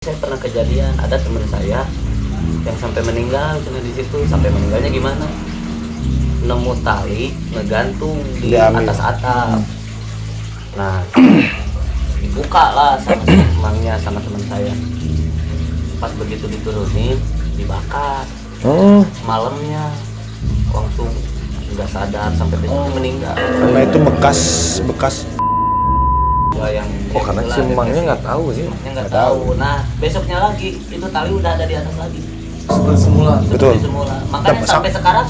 Saya pernah kejadian ada teman saya yang sampai meninggal cuma di situ. Sampai meninggalnya gimana? Nemu tali ngegantung di atas atap. Nah, dibuka lah sama emangnya sama teman saya. Pas begitu diturunin dibakar. Malamnya langsung nggak sadar sampai besoknya meninggal. Karena itu bekas yang karena si emangnya nggak tahu sih. nggak tahu. Nah, besoknya lagi itu tali udah ada di atas lagi. Seperti semula. Betul. Seperti semula. Makanya sampai sekarang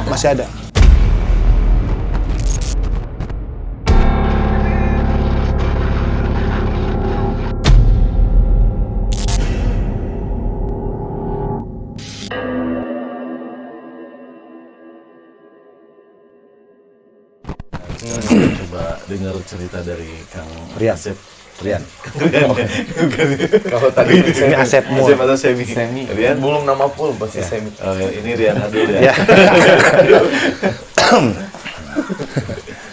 masih ada. Coba dengar cerita dari Kang Rian. Asep. Rian. Kalau tadi Ini Asep Mul. Asep atau Semi? Rian Belum nama full pasti Semi. Ini Rian Adul ya. Ya.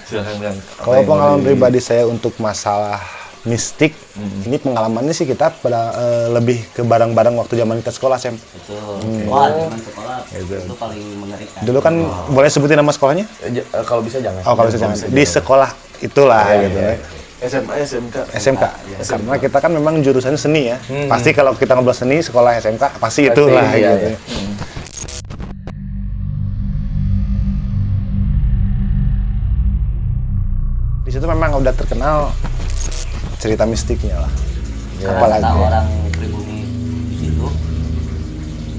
Silakan Kang. Kalau pengalaman pribadi saya untuk masalah mistik, ini pengalamannya sih kita pada lebih ke barang-barang waktu zaman kita sekolah, Sam. betul. Wah, zaman sekolah Gitu. itu paling mengerikan. Dulu kan boleh sebutin nama sekolahnya? Kalau bisa jangan. Oh, kalau bisa jangan. Di sekolah itulah gitu ya. SMA, SMK. SMK. Karena kita kan memang jurusannya seni ya. Pasti kalau kita ngobrol seni, sekolah SMK pasti itulah iya, gitu. iya. Di situ memang udah terkenal cerita mistiknya lah. Karena kata orang pribumi di situ,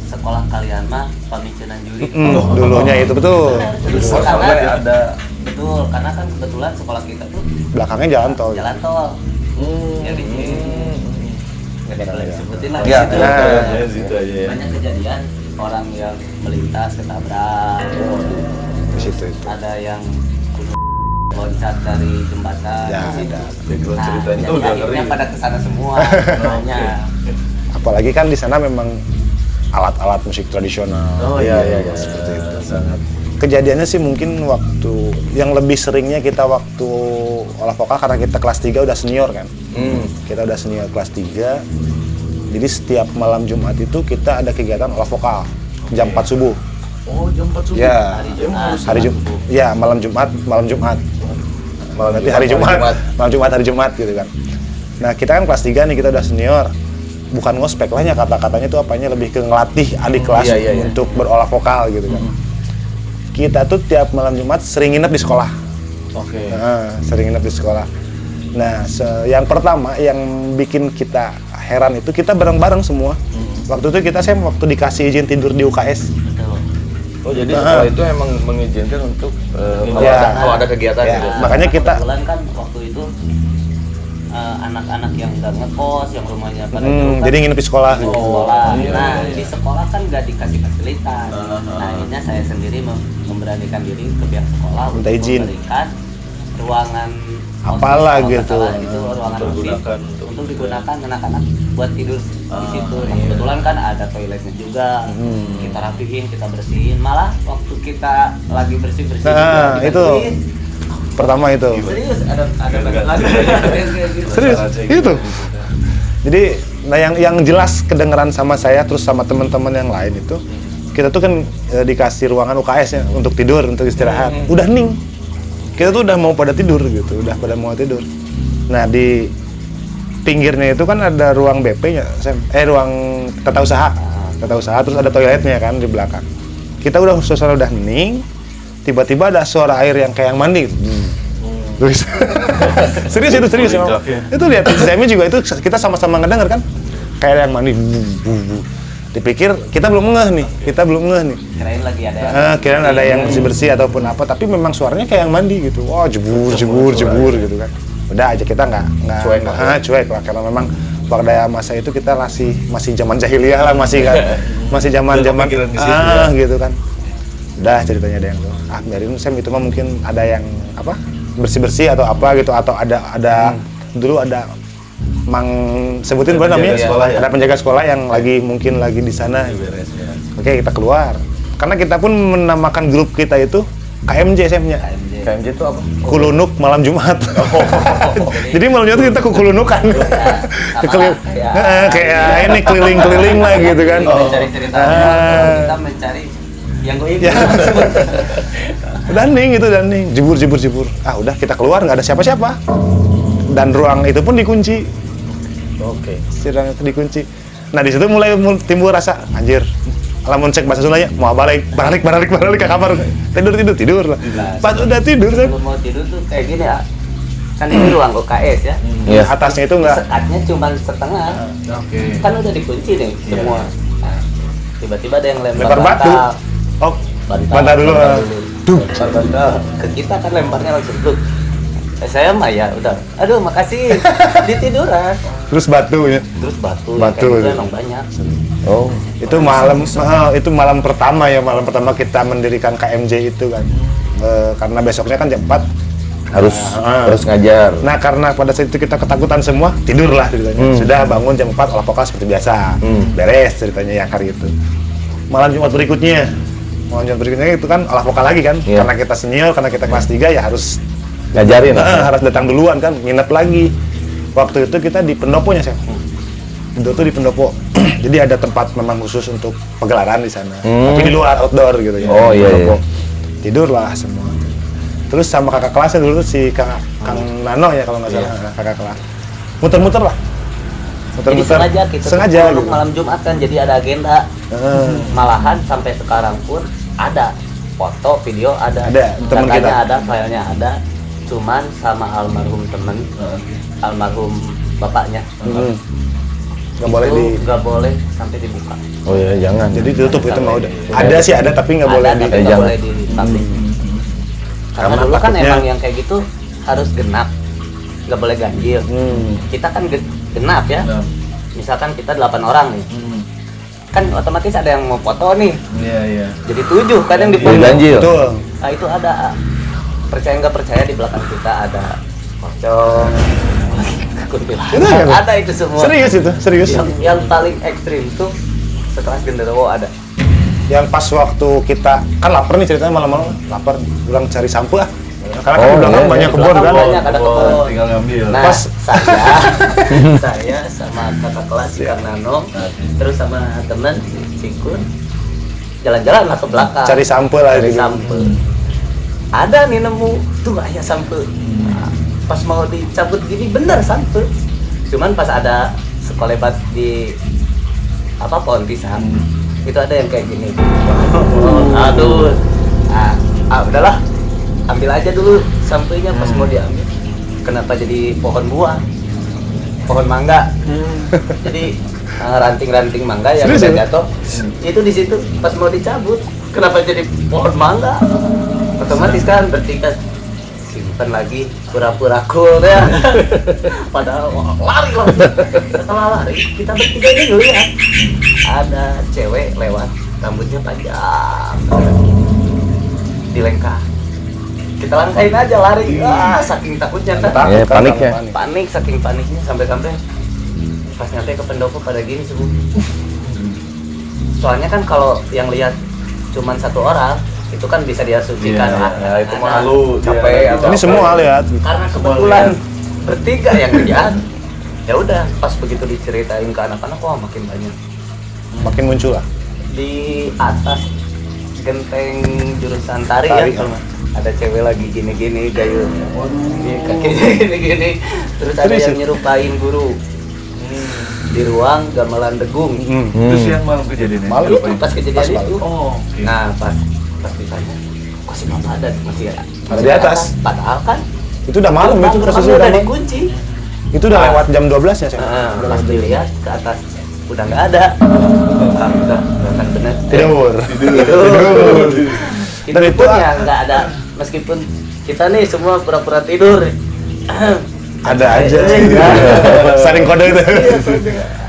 sekolah kalian mah pamicunan juri. Dulunya itu betul. Karena ada betul, karena kan kebetulan sekolah kita tuh Belakangnya jalan tol. jalan tol. Jadi nggak boleh disebutin lah. Ya, di situ. Ya, situ aja ya. Banyak kejadian orang yang melintas ketabrak. Di situ itu. Ada yang loncat dari jembatan. Ya, di situ. ada. Background Nah, ceritanya jadi udah ngeri. akhirnya pada kesana semua semuanya. Apalagi kan di sana memang alat-alat musik tradisional. Oh iya, seperti itu. Sangat. Kejadiannya sih mungkin waktu yang lebih seringnya kita waktu olah vokal karena kita kelas 3 udah senior kan. Kita udah senior kelas 3. Jadi setiap malam Jumat itu kita ada kegiatan olah vokal jam 4 subuh. Oh, jam 4 subuh. Ya, hari Jumat. Ya, malam Jumat. Berarti hari Jumat. Malam Jumat hari Jumat gitu kan. Nah, kita kan kelas 3 nih, kita udah senior. Bukan ngospek lah ya, kata-katanya itu apanya lebih ke ngelatih adik kelas Iya. untuk berolah vokal gitu kan. Kita tuh tiap malam Jumat sering nginep di sekolah. Oke. Nah, sering nginep di sekolah. Nah, yang pertama yang bikin kita heran itu kita bareng-bareng semua. Waktu itu waktu dikasih izin tidur di UKS. Betul. Oh, jadi sekolah itu emang mengizinkan untuk Ya. kalau ada kegiatan Ya. gitu. Makanya kita- kebetulan kan waktu itu anak-anak yang nggak ngekos, yang rumahnya pada jauh kan, Jadi nginep di sekolah. di sekolah. Nah, di sekolah kan nggak dikasih fasilitas. Nah, akhirnya saya sendiri memberanikan diri ke pihak sekolah Minta untuk izin. memberikan ruangan Apalah kalau nggak gitu. salah itu ruangan Digunakan OSIS untuk digunakan anak-anak buat tidur di situ. Nah, kebetulan kan ada toiletnya juga. Kita rapihin, kita bersihin. Malah waktu kita lagi bersih-bersih Nah, juga itu. dibantuin. Pertama itu. Serius ada banyak lagi kayak gitu. Serius? Itu. Jadi, nah yang jelas kedengeran sama saya terus sama teman-teman yang lain itu, kita tuh kan dikasih ruangan UKS ya untuk tidur, untuk istirahat. Udah hening. Kita tuh udah mau pada tidur gitu, udah pada mau tidur. Nah, di pinggirnya itu kan ada ruang BP-nya, ruang tata usaha. Tata usaha terus ada toiletnya kan di belakang. Kita suasana udah hening, tiba-tiba ada suara air yang kayak yang mandi. Tulis. serius emang. Itu lihat Semi juga itu kita sama-sama ngedenger kan. Kayak yang mandi. Dipikir kita belum ngeh nih. Kirain lagi ada yang Kirain ada yang bersih-bersih ataupun apa, tapi memang suaranya kayak yang mandi gitu. Wah, jebur gitu kan. Udah aja kita nggak cuek lah karena memang pada masa itu kita masih zaman jahiliyah lah, masih zaman gitu kan. Udah ceritanya ada yang tuh. Biarin Sam, itu mah mungkin ada yang apa? Bersih-bersih atau apa gitu, atau ada dulu ada sebutin boleh namanya ada penjaga sekolah yang mungkin lagi di sana. Oke, kita keluar karena kita pun menamakan grup kita itu KMJ Sam-nya. KMJ. KMJ itu apa? Kulunuk malam Jumat. Jadi malam Jumat kita kukulunukan. Kayak ini keliling-keliling lah gitu kan. Mencari cerita horor, kita mencari yang goib. Ya. Dan ning, jebur. Ah udah kita keluar nggak ada siapa-siapa. Dan ruang itu pun dikunci. Oke. Ruang itu dikunci. Nah di situ mulai timbul rasa anjir. Lamun cek bahasa Sundanya mau balik ke kamar. Tidur lah. Pas udah tidur kan. Sebelum mau tidur tuh kayak gini ya. Kan ini ruang UKS ya. Iya. Atasnya itu enggak. Sekatnya cuma setengah. Oke. Kan udah dikunci nih semua. Nah, tiba-tiba ada yang Lempar batu. bantal. Oh, bantal dulu. Lempar bantal. Ke kita kan lemparnya langsung tuh. Saya mah ya udah. Aduh makasih. Ditiduran. Terus batu ya. Terus batu. Batu. Kayak gitu emang banyak. Oh. Itu malam pertama kita mendirikan KMJ itu kan. Karena besoknya kan jam 4 Harus ngajar. Nah karena pada saat itu kita ketakutan semua, tidurlah ceritanya. Sudah bangun jam 4 olah vokal seperti biasa. Beres ceritanya yang hari itu. Malam Jumat berikutnya itu kan olah vokal lagi kan. Iya. Karena kita senior, karena kita kelas 3 ya harus Ngajarin. harus datang duluan kan, nginep lagi. Waktu itu kita di pendoponya sih. Itu tuh di pendopo. Jadi ada tempat memang khusus untuk pegelaran di sana. Tapi di luar outdoor gitu ya. Oh, iya, Pendopo. iya. Tidurlah semua. Terus sama kakak kelasnya dulu si Kang Nano ya kalau nggak salah, kakak kelas. Muter-muter lah. Jadi sengaja kita Sengaja tuh gitu. malam Jumat kan jadi ada agenda. Malahan sampai sekarang pun ada foto, video ada. Ada, teman datanya kita. ada, filenya ada. Cuman sama almarhum temen, almarhum bapaknya. Nggak boleh di. Nggak boleh sampai dibuka. Oh iya, jangan. Jadi tutup itu mau udah. Ada sih ada tapi nggak boleh Ada, di. tapi nggak jangan. boleh di publik. Karena Karena dulu kan takutnya- emang yang kayak gitu harus genap, nggak boleh ganjil. Kita kan genap ya. Misalkan kita 8 orang nih, kan otomatis ada yang mau foto nih. Iya. Jadi 7 kan yang Jadi dipoto. ganjil. Betul. Nah itu ada, percaya nggak percaya di belakang kita ada pocong, kuntilanak, Itu ada? ada itu semua. Serius itu, serius. Yang paling ekstrim tuh sekelas genderuwo ada. Yang pas waktu kita kan lapar nih ceritanya malam-malam lapar, pulang cari sampah. Karena kan Oh, di belakang iya, banyak di kebun belakang kan. banyak. Ada kebun. Tinggal ngambil. Nah, Pas- saya sama kakak kelas si Kang Nano, terus sama temen si Kun, jalan-jalan lah ke belakang. Cari sampah lah Cari gitu. sampel. Ada nih nemu, tuh ayah sampel. Nah, pas mau dicabut gini bener sampel. Cuman pas ada sekolebat di pohon pisang, itu ada yang kayak gini. Aduh, udahlah, ambil aja dulu sampelnya pas mau diambil. Kenapa jadi pohon buah? Pohon mangga. Jadi ranting-ranting mangga yang Serius udah ya? jatuh, itu di situ pas mau dicabut. Kenapa jadi pohon mangga? Otomatis kan bertingkat simpan lagi pura-pura cool ya. Padahal lari loh. Setelah lari kita bertiga ini ngeliat ada cewek lewat, rambutnya panjang dilengkah. Kita langkahin aja lari. Saking takutnya kan. Iya, panik ya. Panik, saking paniknya sampai-sampai pas nyampe ke pendopo pada gini semua. Soalnya kan kalau yang lihat cuman 1 orang itu kan bisa diasumsikan Iya, itu malu, capek, atau Ini semua lihat. karena kebetulan bertiga yang lihat. Ya udah, pas begitu diceritain ke anak-anak, wah makin banyak. Makin muncul lah. Di atas genteng jurusan tari Tari, ya, ada cewek lagi gini-gini gayung, kakinya gini-gini. Terus ada Serius? yang nyerupain guru di ruang gamelan degung. Terus yang malam kejadiannya. Malam Itu Lupain. pas kejadian Pas itu. malam. Oh, oke. Nah pas ditanya, kok si mama ada masih di atas. Padahal kan Itu udah malam itu gerbang posisi udah udah malam. dikunci. Itu udah lewat jam 12 ya, saya. Pas dilihat ke atas udah nggak ada. Udah kan bener. Tidur. Tidur. Dan Itu itu pun ya nggak ada, meskipun kita nih semua pura-pura tidur. Ada aja. Saling kode itu.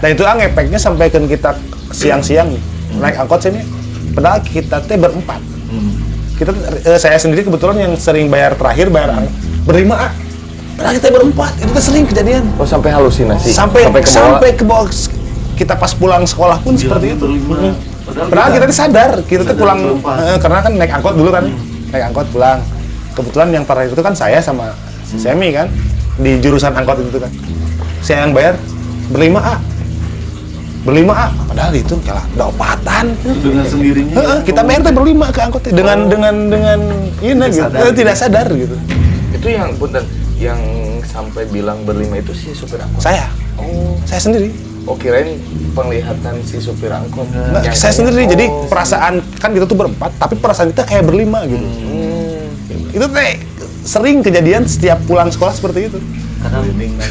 Dan itu ngepeknya sampai kan kita siang-siang naik angkot sini. Padahal kita teh berempat. Kita saya sendiri kebetulan yang sering bayar terakhir berlima. Padahal kita berempat. Itu tuh sering kejadian. Oh, sampai halusinasi. Sampai ke bawah. ke bawah kita pas pulang sekolah pun seperti itu. Padahal kita tuh sadar, kita tuh pulang karena kan naik angkot dulu kan. Naik angkot pulang. kebetulan yang parkir itu kan saya sama si Semi kan di jurusan angkot itu kan. Saya yang bayar berlima A, padahal itu kalah daupatan. Dengan sendirinya. Kita bayar teh berlima ke angkotnya dengan ini gitu. Tidak sadar gitu. Itu yang punten yang sampai bilang berlima itu si supir angkot. Saya sendiri. Oh, kirain penglihatan si supir angkot. Nah, Yang saya kayak, sendiri. Jadi perasaan kan kita tuh berempat, tapi perasaan kita kayak berlima gitu. Itu teh sering kejadian setiap pulang sekolah seperti itu. Karena memang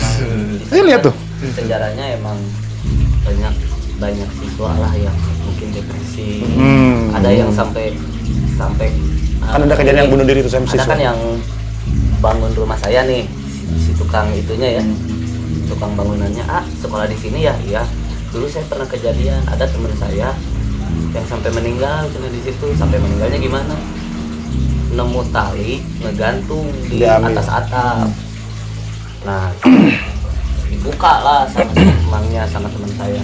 Saya lihat tuh. di penjaranya emang banyak siswa lah yang mungkin depresi. Ada yang sampai Kan ada kejadian yang bunuh diri itu saya ada kan yang bangun rumah saya nih, si tukang itunya ya, tukang bangunannya, sekolah di sini ya. Iya, dulu saya pernah kejadian, ada teman saya yang sampai meninggal cuma di situ. Sampai meninggalnya gimana, nemu tali ngegantung di atas atap. Nah, dibuka lah sama temannya, sama teman saya.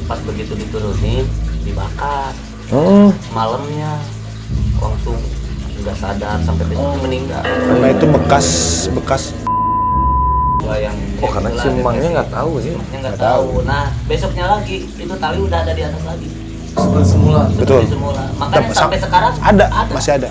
Pas begitu diturunin, dibakar. Malamnya langsung nggak sadar sampai besok meninggal. Nah itu bekas Yang karena si emangnya nggak tahu sih. nggak tahu. Nah besoknya lagi itu tali udah ada di atas lagi. Seperti semula. Betul. Seperti semula. Makanya sampai sekarang masih ada.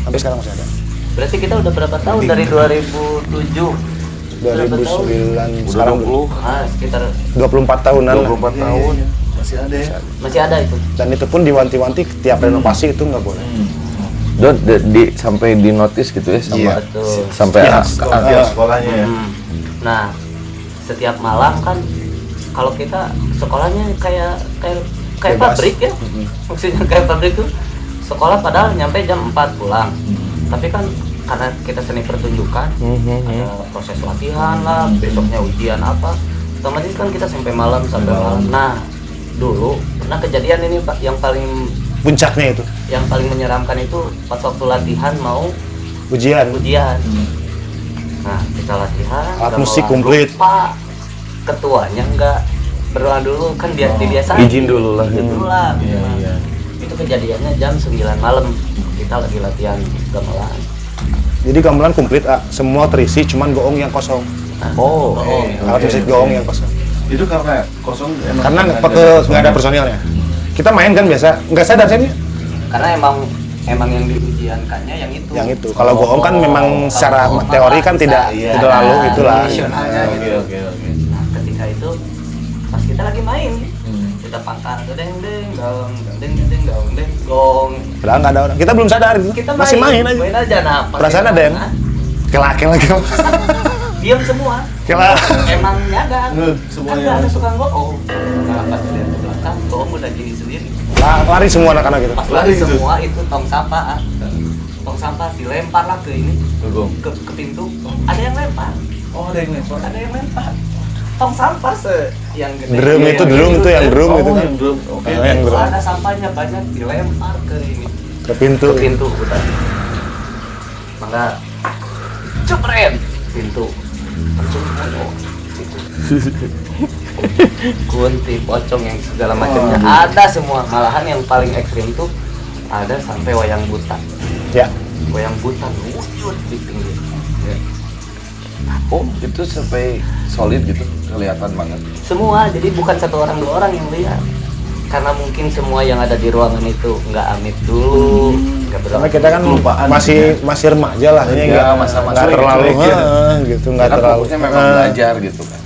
Sampai sekarang masih ada. Berarti kita udah berapa tahun dari 2007? 2009 sekarang 20. Sekitar 24 tahunan lah. 24 tahun. Masih ada ya. masih ada itu. Dan itu pun diwanti-wanti tiap renovasi itu nggak boleh. Dan sampai di notis gitu ya sama Iya. Betul. sampai Tiap sekolahnya ya. Nah setiap malam kan kalau kita sekolahnya kayak Bebas. pabrik ya. Maksudnya kayak pabrik tuh sekolah padahal nyampe jam 4 pulang. Tapi kan karena kita seni pertunjukan, ada proses latihan lah, besoknya ujian apa, otomatis kan kita sampai malam. Nah dulu pernah kejadian ini Pak, yang paling Puncaknya itu menyeramkan itu pas waktu latihan mau ujian. Nah kita latihan, Alat udah musik mau komplit. lupa, ketuanya nggak berdoa dulu kan biasa izin dulu lah gitu. Iya. Itu kejadiannya jam 9 malam, kita lagi latihan gamelan. Jadi gamelan komplit, semua terisi, cuman goong yang kosong. Oh, Alat musik goong yang kosong. Itu karena kosong emang Karena nggak nggak ada personilnya. Kita main kan biasa, nggak sadar sih. Karena emang yang diujiankannya yang itu. Yang itu. Kalau goong kan memang Kalau secara goong teori mah kan tidak bisa, lalu ada itulah. nasionalnya gitu. Oke. Nah ketika itu pas kita lagi main, kita pangkat deng gong. Padahal nggak ada orang. Kita belum sadar itu. Kita Masih main aja. Nah pas Perasaan kita ada yang main, kelak lagi. diam semua. Kelak. Emang nyadar. Semuanya. Kan ada tukang goong. Nah pas lihat ke belakang, goong udah gini sendiri. Lari semua anak-anak gitu. Pas Lari lari itu. semua itu tong sampah. Tong sampah dilempar lah ke ini, Gong. ke pintu. Ada yang lempar. Oh, ada yang lempar. Ada yang lempar. Tong sampah yang gede. Drum Iya, itu iya, drum iya. itu yang drum Oh, itu kan. yang drum. Oke. Yang drum. Ada sampahnya banyak dilempar ke ini, Ke pintu. ke pintu udah. Maka cepret pintu. Langsung kunti, pocong yang segala macamnya ada semua. Malahan yang paling ekstrim tuh ada sampai wayang buta. Ya. Wayang buta wujud di pinggir. Ya. Oh, itu sampai solid gitu, kelihatan banget. Semua, jadi bukan satu orang dua orang yang lihat. Karena mungkin semua yang ada di ruangan itu nggak amit dulu, nggak Karena berdoa. kita kan Kelupaan masih remaja lah, ini Iya, nggak masa-masa nggak terlalu cuek-cuek gitu, nggak Kan terlalu. fokusnya memang belajar gitu kan.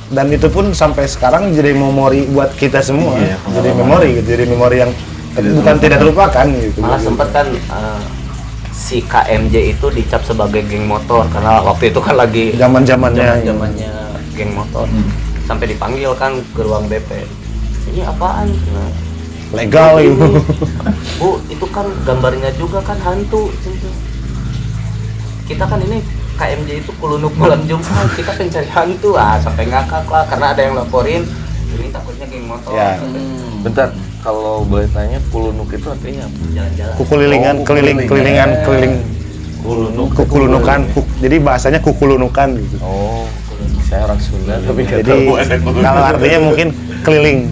Dan itu pun sampai sekarang jadi memori buat kita semua, Iya, jadi memori gitu, jadi memori yang bukan tidak terlupakan gitu. Malah sempet kan si KMJ itu dicap sebagai geng motor karena waktu itu kan lagi Zaman-zamannya. zamannya geng motor. Sampai dipanggil kan ke ruang BP. Ini apaan? Nah, Legal gitu. Bu, itu kan gambarnya juga kan hantu. Kita kan ini KMJ itu kulunuk malam Jumat, kita pencari hantu sampai ngakak lah karena ada yang laporin ini takutnya geng motor. Ya. Bentar, kalau boleh tanya kulunuk itu artinya apa? Jalan-jalan. Kukululingan, keliling. Kukulunukan. Jadi bahasanya kukulunukan gitu. Oh, saya orang Sunda tapi nggak Jadi tahu. kalau artinya mungkin keliling.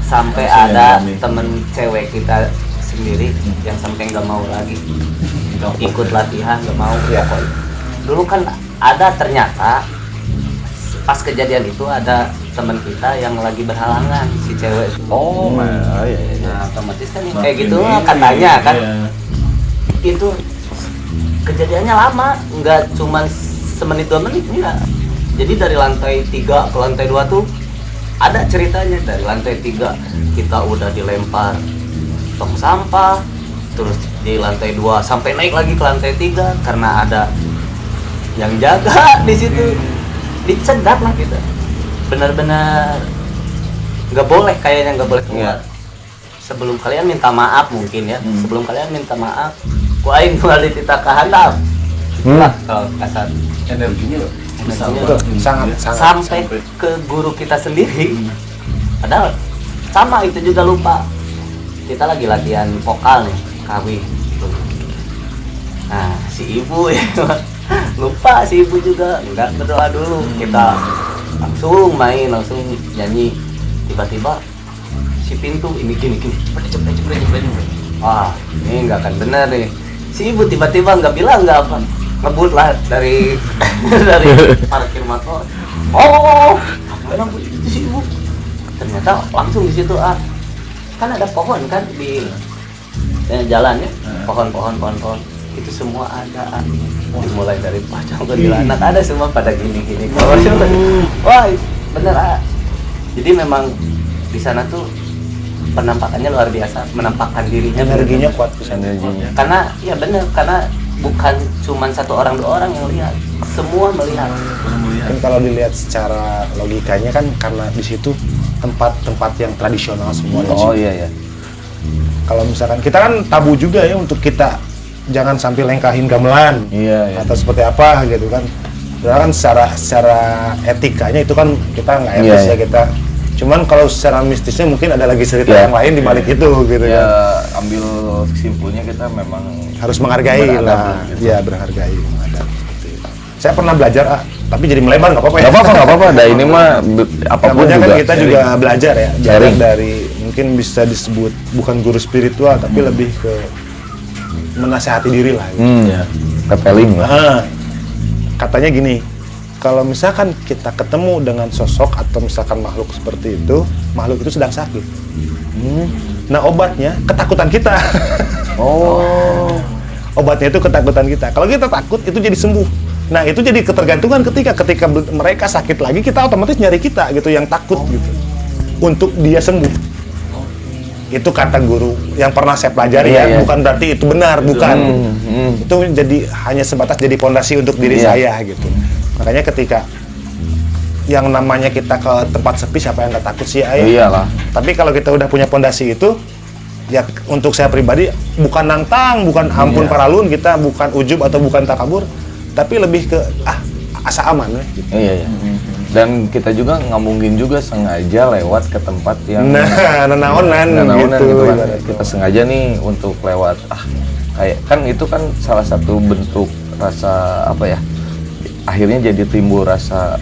Sampai ada temen cewek kita sendiri yang sampai nggak mau lagi ikut latihan, nggak mau pokoknya. Dulu kan ada ternyata pas kejadian itu ada teman kita yang lagi berhalangan si cewek itu. Iya. Nah otomatis kan yang kayak gitu katanya kan itu kejadiannya lama, nggak cuma semenit 2 menit enggak. Jadi dari lantai 3 ke lantai 2 tuh ada ceritanya. Dari lantai 3 kita udah dilempar tong sampah, terus di lantai 2 sampai naik lagi ke lantai 3 karena ada yang jaga di situ. Dicegat lah kita. Benar-benar nggak boleh, kayaknya nggak boleh keluar. Sebelum kalian minta maaf mungkin ya. Sebelum kalian minta maaf, ku aing kembali kita ke handap. Itulah kalau kasar. Energinya Betul, sangat Sampai ke guru kita sendiri. Padahal sama itu juga lupa. Kita lagi latihan vokal nih, kawi. Nah, si ibu ya lupa, si ibu juga enggak berdoa dulu. Kita langsung main, langsung nyanyi. Tiba-tiba si pintu ini gini cepet. Wah, ini enggak akan benar nih. Si ibu tiba-tiba enggak bilang enggak apa. Ngebut lah dari dari parkir motor. Oh, mana bu itu si ibu? Ternyata langsung di situ kan ada pohon kan di jalan ya, pohon itu semua ada. Mulai dari pocong ke anak ada semua pada gini. Wah, bener Jadi memang di sana tuh penampakannya luar biasa, menampakkan dirinya. energinya kuat pisan. Karena ya bener, karena bukan cuma 1 orang 2 orang yang lihat, semua melihat. Kan kalau dilihat secara logikanya kan karena di situ tempat-tempat yang tradisional semua. Iya. Kalau misalkan kita kan tabu juga ya untuk kita jangan sampai lengkahin gamelan atau seperti apa gitu kan. Padahal kan secara etikanya itu kan kita nggak etis ya kita. Cuman kalau secara mistisnya mungkin ada lagi cerita yang lain di balik itu gitu ya. kan. Ambil kesimpulannya kita memang Harus menghargai lah. gitu. Ya berhargai menghadap seperti itu. Saya pernah belajar tapi jadi melebar nggak apa-apa ya. Nggak apa-apa. Nah ini mah apapun Namanya juga. kan kita juga belajar ya. Belajar Sharing. dari mungkin bisa disebut bukan guru spiritual tapi lebih ke menasehati diri lah. Gitu. Teteling lah. Nah, katanya gini, kalau misalkan kita ketemu dengan sosok atau misalkan makhluk seperti itu, makhluk itu sedang sakit. Nah obatnya ketakutan kita. Obatnya itu ketakutan kita. Kalau kita takut itu jadi sembuh. Nah itu jadi ketergantungan ketika mereka sakit lagi kita otomatis nyari kita gitu yang takut gitu untuk dia sembuh. Itu kata guru yang pernah saya pelajari bukan berarti itu benar, bukan. Itu jadi hanya sebatas jadi fondasi untuk diri saya gitu. Makanya ketika yang namanya kita ke tempat sepi siapa yang nggak takut sih Iyalah. Tapi kalau kita udah punya fondasi itu ya untuk saya pribadi bukan nantang, bukan ampun paralun, kita bukan ujub atau bukan takabur, tapi lebih ke asa aman gitu. Iya. Dan kita juga nggak mungkin juga sengaja lewat ke tempat yang nanaonan gitu. Kan. Kita sengaja nih untuk lewat kayak kan itu kan salah satu bentuk rasa apa ya, akhirnya jadi timbul rasa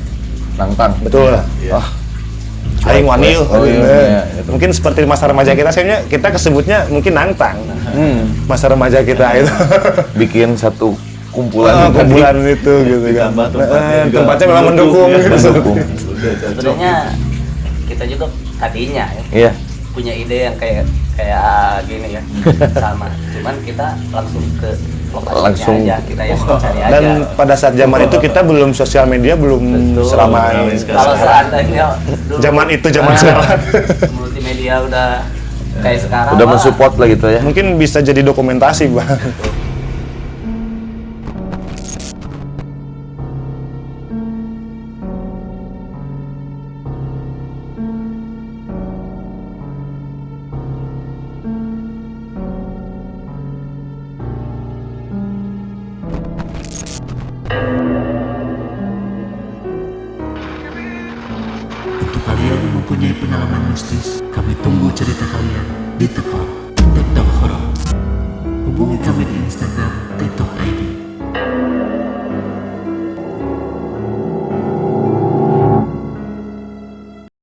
nantang. Betul. Aing wani gitu. Mungkin seperti masa remaja kita kesebutnya mungkin nantang. Masa remaja kita itu Bikin satu kumpulan itu gitu kan. Tempatnya memang mendukung gitu. Sebenarnya kita juga tadinya ya punya ide yang kayak gini ya sama, cuman kita langsung ke lokasinya aja, kita yang cari aja. Dan pada saat zaman itu kita belum sosial media, belum seramai kalau seandainya dulu, zaman sekarang multimedia udah kayak sekarang udah mensupport lah gitu ya. mungkin bisa jadi dokumentasi Bang. Untuk kalian yang mempunyai pengalaman mistis, kami tunggu cerita kalian di